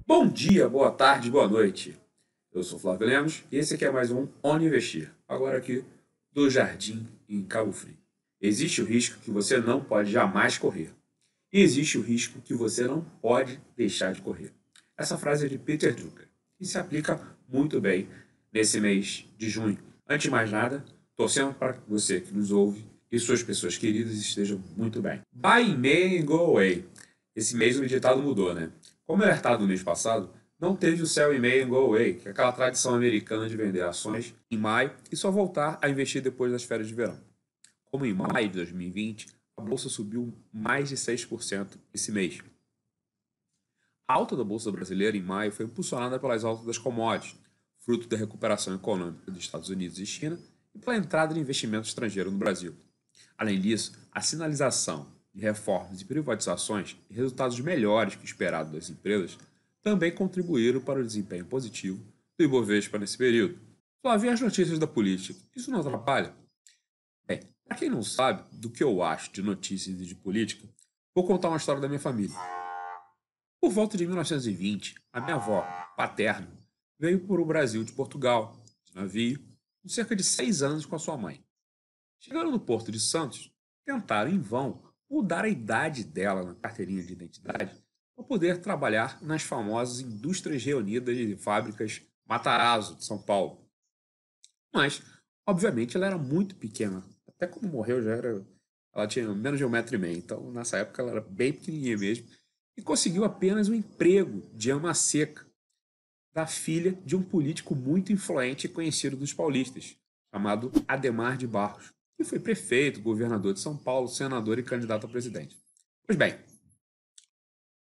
Bom dia, boa tarde, boa noite. Eu sou Flávio Lemos e esse aqui é mais um Onde Investir. Agora aqui do Jardim em Cabo Frio. Existe o risco que você não pode jamais correr. E existe o risco que você não pode deixar de correr. Essa frase é de Peter Drucker e se aplica muito bem nesse mês de junho. Antes de mais nada, torcendo para que você que nos ouve e suas pessoas queridas estejam muito bem. Buy in May and go away. Esse mês o ditado mudou, né? Como alertado no mês passado, não teve o sell in May and go away, que é aquela tradição americana de vender ações em maio e só voltar a investir depois das férias de verão. Como em maio de 2020, a bolsa subiu mais de 6% esse mês. A alta da bolsa brasileira em maio foi impulsionada pelas altas das commodities, fruto da recuperação econômica dos Estados Unidos e China e pela entrada de investimento estrangeiro no Brasil. Além disso, a sinalização de reformas e privatizações e resultados melhores que o esperado das empresas também contribuíram para o desempenho positivo do Ibovespa nesse período. Flávio, e as notícias da política, isso não atrapalha? Bem, para quem não sabe do que eu acho de notícias e de política, vou contar uma história da minha família. Por volta de 1920, a minha avó, paterna, veio para o Brasil de Portugal, de navio, com cerca de 6 anos com a sua mãe. Chegando no Porto de Santos, tentaram em vão mudar a idade dela na carteirinha de identidade para poder trabalhar nas famosas Indústrias Reunidas de Fábricas Matarazzo, de São Paulo. Mas, obviamente, ela era muito pequena. Até quando morreu, ela tinha menos de 1,5 m. Então, nessa época, ela era bem pequenininha mesmo. E conseguiu apenas um emprego de ama seca da filha de um político muito influente e conhecido dos paulistas, chamado Adhemar de Barros, que foi prefeito, governador de São Paulo, senador e candidato a presidente. Pois bem,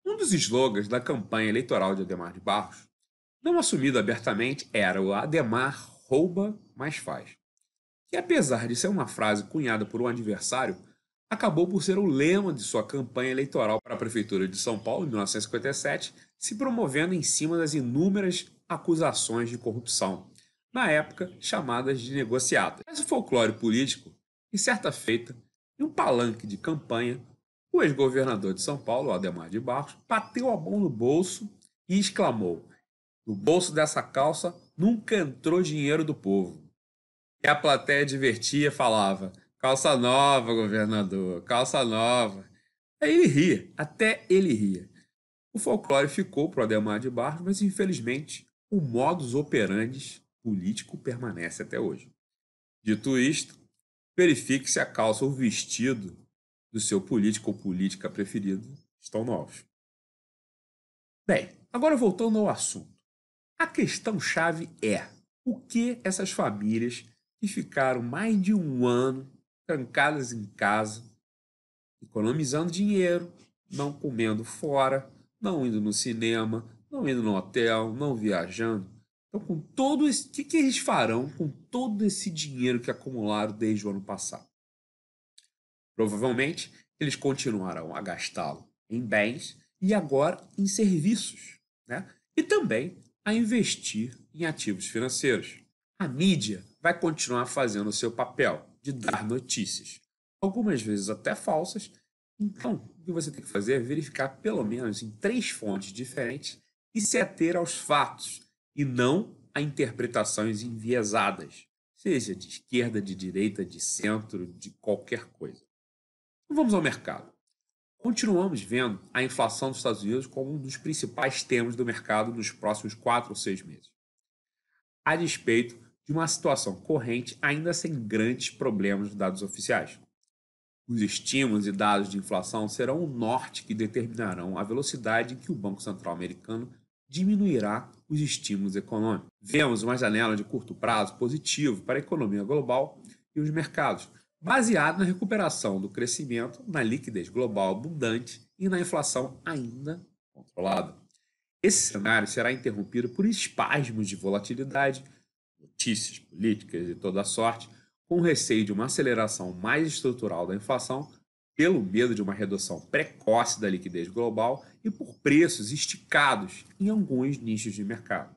um dos slogans da campanha eleitoral de Adhemar de Barros, não assumido abertamente, era o Adhemar rouba, mas faz. Que apesar de ser uma frase cunhada por um adversário, acabou por ser o lema de sua campanha eleitoral para a Prefeitura de São Paulo, em 1957, se promovendo em cima das inúmeras acusações de corrupção, na época chamadas de negociatas. Mas o folclore político, em certa feita, em um palanque de campanha, o ex-governador de São Paulo, Adhemar de Barros, bateu a mão no bolso e exclamou: "No bolso dessa calça nunca entrou dinheiro do povo." E a plateia divertia, falava: "Calça nova, governador, calça nova." Aí ele ria, até ele ria. O folclore ficou para o Adhemar de Barros, mas infelizmente o modus operandi político permanece até hoje. Dito isto, verifique se a calça ou vestido do seu político ou política preferido estão novos. Bem, agora voltando ao assunto. A questão-chave é: o que essas famílias que ficaram mais de um ano trancadas em casa, economizando dinheiro, não comendo fora, não indo no cinema, não indo no hotel, não viajando. Então, com todo esse, o que eles farão com todo esse dinheiro que acumularam desde o ano passado? Provavelmente, eles continuarão a gastá-lo em bens e agora em serviços, né? E também a investir em ativos financeiros. A mídia vai continuar fazendo o seu papel de dar notícias, algumas vezes até falsas. Então, o que você tem que fazer é verificar pelo menos em 3 fontes diferentes e se ater aos fatos e não a interpretações enviesadas, seja de esquerda, de direita, de centro, de qualquer coisa. Então, vamos ao mercado. Continuamos vendo a inflação dos Estados Unidos como um dos principais temas do mercado nos próximos 4 ou 6 meses, a despeito de uma situação corrente ainda sem grandes problemas de dados oficiais. Os estímulos e dados de inflação serão o norte que determinarão a velocidade em que o Banco Central americano diminuirá os estímulos econômicos. Vemos uma janela de curto prazo positivo para a economia global e os mercados, baseado na recuperação do crescimento, na liquidez global abundante e na inflação ainda controlada. Esse cenário será interrompido por espasmos de volatilidade, notícias políticas de toda sorte, com receio de uma aceleração mais estrutural da inflação, pelo medo de uma redução precoce da liquidez global e por preços esticados em alguns nichos de mercado.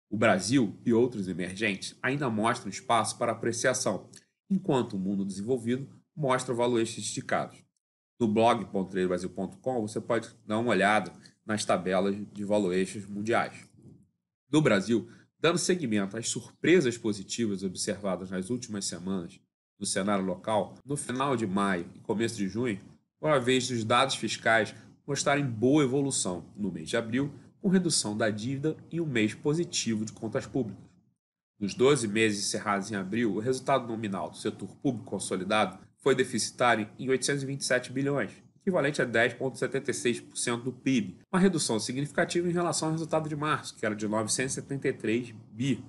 O Brasil e outros emergentes ainda mostram espaço para apreciação, enquanto o mundo desenvolvido mostra valuations esticados. No blog.tradebrasil.com você pode dar uma olhada nas tabelas de valuations mundiais. No Brasil, dando seguimento às surpresas positivas observadas nas últimas semanas no cenário local, no final de maio e começo de junho, foi a vez dos dados fiscais mostrarem boa evolução no mês de abril, com redução da dívida e um mês positivo de contas públicas. Nos 12 meses encerrados em abril, o resultado nominal do setor público consolidado foi deficitário em 827 bilhões, equivalente a 10,76% do PIB, uma redução significativa em relação ao resultado de março, que era de 973 bi,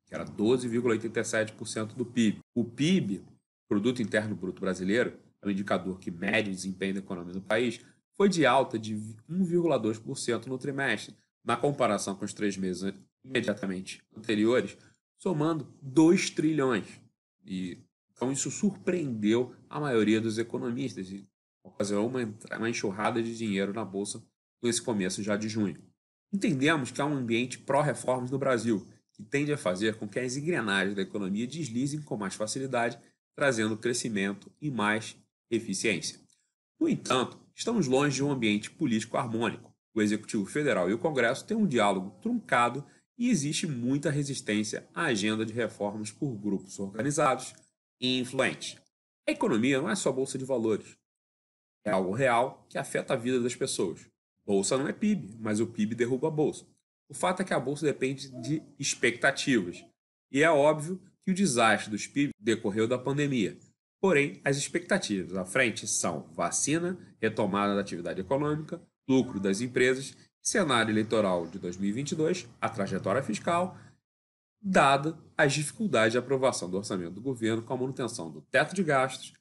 que era 12,87% do PIB. O PIB, Produto Interno Bruto Brasileiro, é um indicador que mede o desempenho da economia do país, foi de alta de 1,2% no trimestre, na comparação com os 3 meses imediatamente anteriores, somando 2 trilhões. Então isso surpreendeu a maioria dos economistas e ocasionou uma enxurrada de dinheiro na Bolsa nesse começo já de junho. Entendemos que há um ambiente pró-reformas no Brasil, que tende a fazer com que as engrenagens da economia deslizem com mais facilidade, trazendo crescimento e mais eficiência. No entanto, estamos longe de um ambiente político harmônico. O Executivo Federal e o Congresso têm um diálogo truncado e existe muita resistência à agenda de reformas por grupos organizados e influentes. A economia não é só bolsa de valores. É algo real que afeta a vida das pessoas. Bolsa não é PIB, mas o PIB derruba a bolsa. O fato é que a bolsa depende de expectativas. E é óbvio que o desastre dos PIB decorreu da pandemia. Porém, as expectativas à frente são vacina, retomada da atividade econômica, lucro das empresas, cenário eleitoral de 2022, a trajetória fiscal, dada as dificuldades de aprovação do orçamento do governo com a manutenção do teto de gastos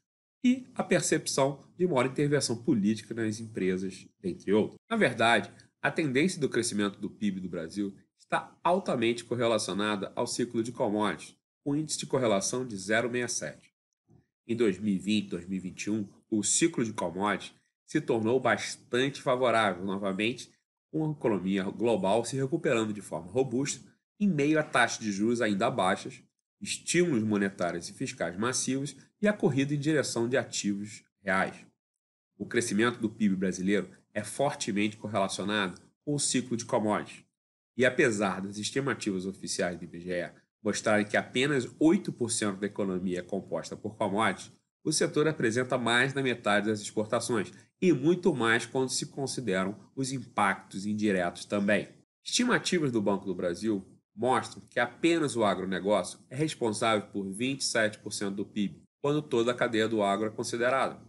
e a percepção de maior intervenção política nas empresas, entre outros. Na verdade, a tendência do crescimento do PIB do Brasil está altamente correlacionada ao ciclo de commodities, com índice de correlação de 0,67. Em 2020 e 2021, o ciclo de commodities se tornou bastante favorável novamente, com a economia global se recuperando de forma robusta em meio a taxas de juros ainda baixas, estímulos monetários e fiscais massivos e a corrida em direção de ativos reais. O crescimento do PIB brasileiro é fortemente correlacionado com o ciclo de commodities. E apesar das estimativas oficiais do IBGE mostrarem que apenas 8% da economia é composta por commodities, o setor apresenta mais da metade das exportações e muito mais quando se consideram os impactos indiretos também. Estimativas do Banco do Brasil mostram que apenas o agronegócio é responsável por 27% do PIB, quando toda a cadeia do agro é considerada.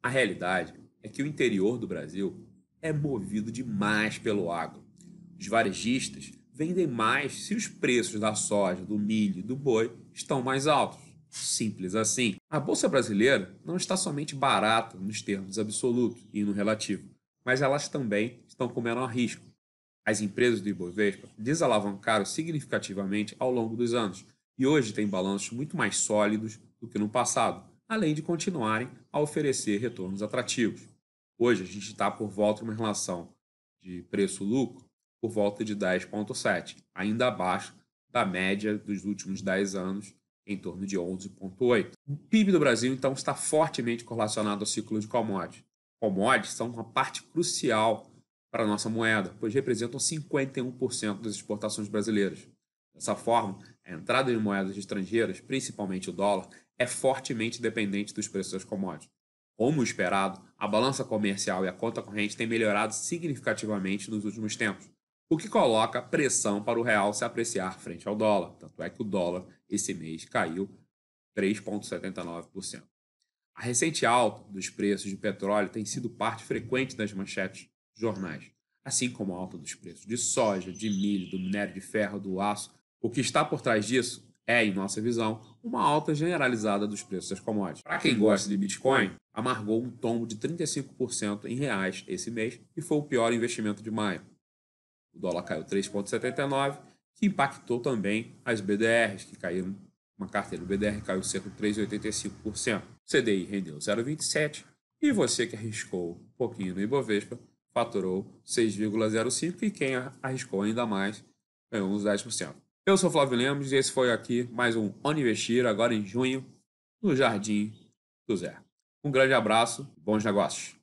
A realidade é que o interior do Brasil é movido demais pelo agro. Os varejistas vendem mais se os preços da soja, do milho e do boi estão mais altos. Simples assim. A Bolsa Brasileira não está somente barata nos termos absolutos e no relativo, mas elas também estão com menor risco. As empresas do Ibovespa desalavancaram significativamente ao longo dos anos e hoje têm balanços muito mais sólidos do que no passado, além de continuarem a oferecer retornos atrativos. Hoje a gente está por volta de uma relação de preço-lucro por volta de 10,7, ainda abaixo da média dos últimos 10 anos, em torno de 11,8. O PIB do Brasil, então, está fortemente correlacionado ao ciclo de commodities. Commodities são uma parte crucial para a nossa moeda, pois representam 51% das exportações brasileiras. Dessa forma, a entrada de moedas estrangeiras, principalmente o dólar, é fortemente dependente dos preços das commodities. Como esperado, a balança comercial e a conta corrente têm melhorado significativamente nos últimos tempos, o que coloca pressão para o real se apreciar frente ao dólar. Tanto é que o dólar esse mês caiu 3,79%. A recente alta dos preços de petróleo tem sido parte frequente das manchetes de jornais, assim como a alta dos preços de soja, de milho, do minério de ferro, do aço. O que está por trás disso é, em nossa visão, uma alta generalizada dos preços das commodities. Para quem gosta de Bitcoin, amargou um tombo de 35% em reais esse mês e foi o pior investimento de maio. O dólar caiu 3,79, que impactou também as BDRs, que caíram. Uma carteira do BDR caiu cerca de 3,85%. O CDI rendeu 0,27% e você que arriscou um pouquinho no Ibovespa faturou 6,05% e quem arriscou ainda mais ganhou uns 10%. Eu sou Flávio Lemos e esse foi aqui mais um Onde Investir, agora em junho, no Jardim do Zé. Um grande abraço e bons negócios.